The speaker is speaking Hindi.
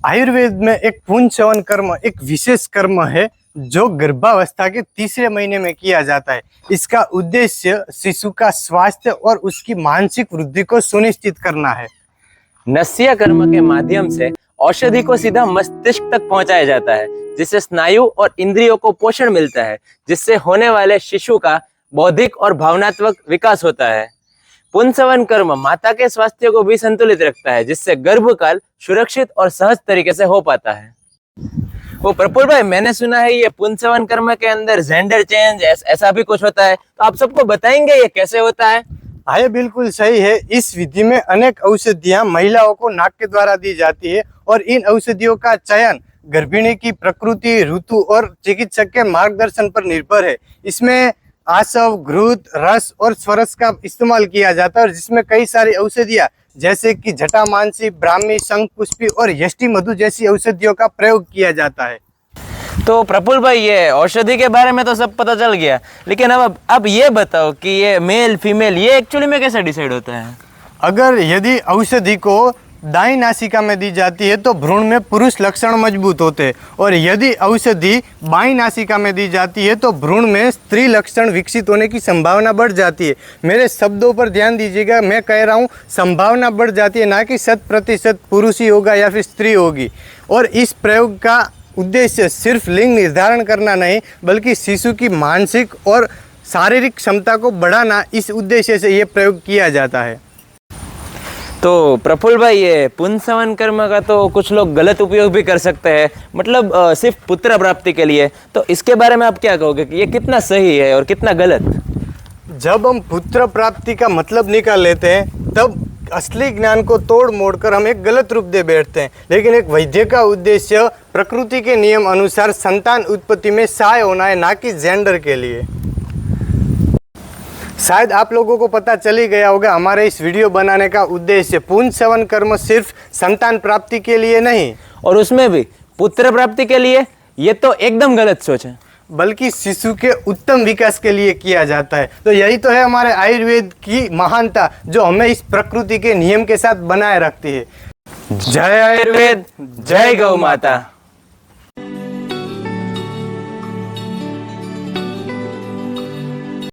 आयुर्वेद में एक पुंसवन कर्म एक विशेष कर्म है जो गर्भावस्था के तीसरे महीने में किया जाता है। इसका उद्देश्य शिशु का स्वास्थ्य और उसकी मानसिक वृद्धि को सुनिश्चित करना है। नस्य कर्म के माध्यम से औषधि को सीधा मस्तिष्क तक पहुंचाया जाता है, जिससे स्नायु और इंद्रियों को पोषण मिलता है, जिससे होने वाले शिशु का बौद्धिक और भावनात्मक विकास होता है। पुंसवन कर्म माता के स्वास्थ्य को भी संतुलित रखता है, जिससे गर्भकाल सुरक्षित और सहज तरीके से हो पाता है। वो प्रफुल्ल भाई, मैंने सुना है ये पुंसवन कर्म के अंदर जेंडर चेंज ऐसा भी कुछ होता है, तो आप सबको बताएंगे ये कैसे होता है? हाँ, ये बिल्कुल सही है। इस विधि में अनेक औषधियां महिलाओं को नाक के द्वारा दी जाती है और इन औषधियों का चयन गर्भिणी की प्रकृति, ऋतु और चिकित्सक के मार्गदर्शन पर निर्भर है। इसमें आसव, घृत, रस और स्वरस का इस्तेमाल किया जाता है और जिसमें कई सारी औषधियां जैसे कि जटामांसी, ब्राह्मी, शंखपुष्पी और यष्टि मधु जैसी औषधियों का प्रयोग किया जाता है। तो प्रफुल्ल भाई, ये औषधि के बारे में तो सब पता चल गया, लेकिन अब ये बताओ कि ये मेल फीमेल ये एक्चुअली में कैसे डिसाइड होता है? अगर यदि औषधि को दाई नासिका में दी जाती है तो भ्रूण में पुरुष लक्षण मजबूत होते हैं और यदि औषधि बाई नासिका में दी जाती है तो भ्रूण में स्त्री लक्षण विकसित होने की संभावना बढ़ जाती है। मेरे शब्दों पर ध्यान दीजिएगा, मैं कह रहा हूँ संभावना बढ़ जाती है, ना कि 100% पुरुष ही होगा या फिर स्त्री होगी। और इस प्रयोग का उद्देश्य सिर्फ लिंग निर्धारण करना नहीं, बल्कि शिशु की मानसिक और शारीरिक क्षमता को बढ़ाना, इस उद्देश्य से ये प्रयोग किया जाता है। तो प्रफुल्ल भाई, ये पुंसवन कर्म का तो कुछ लोग गलत उपयोग भी कर सकते हैं, मतलब सिर्फ पुत्र प्राप्ति के लिए, तो इसके बारे में आप क्या कहोगे कि ये कितना सही है और कितना गलत? जब हम पुत्र प्राप्ति का मतलब निकाल लेते हैं तब असली ज्ञान को तोड़ मोड़ कर हम एक गलत रूप दे बैठते हैं, लेकिन एक वैद्य का उद्देश्य प्रकृति के नियम अनुसार संतान उत्पत्ति में सहाय होना है, ना कि जेंडर के लिए। शायद आप लोगों को पता चल ही गया होगा हमारे इस वीडियो बनाने का उद्देश्य पुंसवन कर्म सिर्फ संतान प्राप्ति के लिए नहीं, और उसमें भी पुत्र प्राप्ति के लिए, ये तो एकदम गलत सोच है, बल्कि शिशु के उत्तम विकास के लिए किया जाता है। तो यही तो है हमारे आयुर्वेद की महानता, जो हमें इस प्रकृति के नियम के साथ बनाए रखती है। जय आयुर्वेद, जय गौ माता।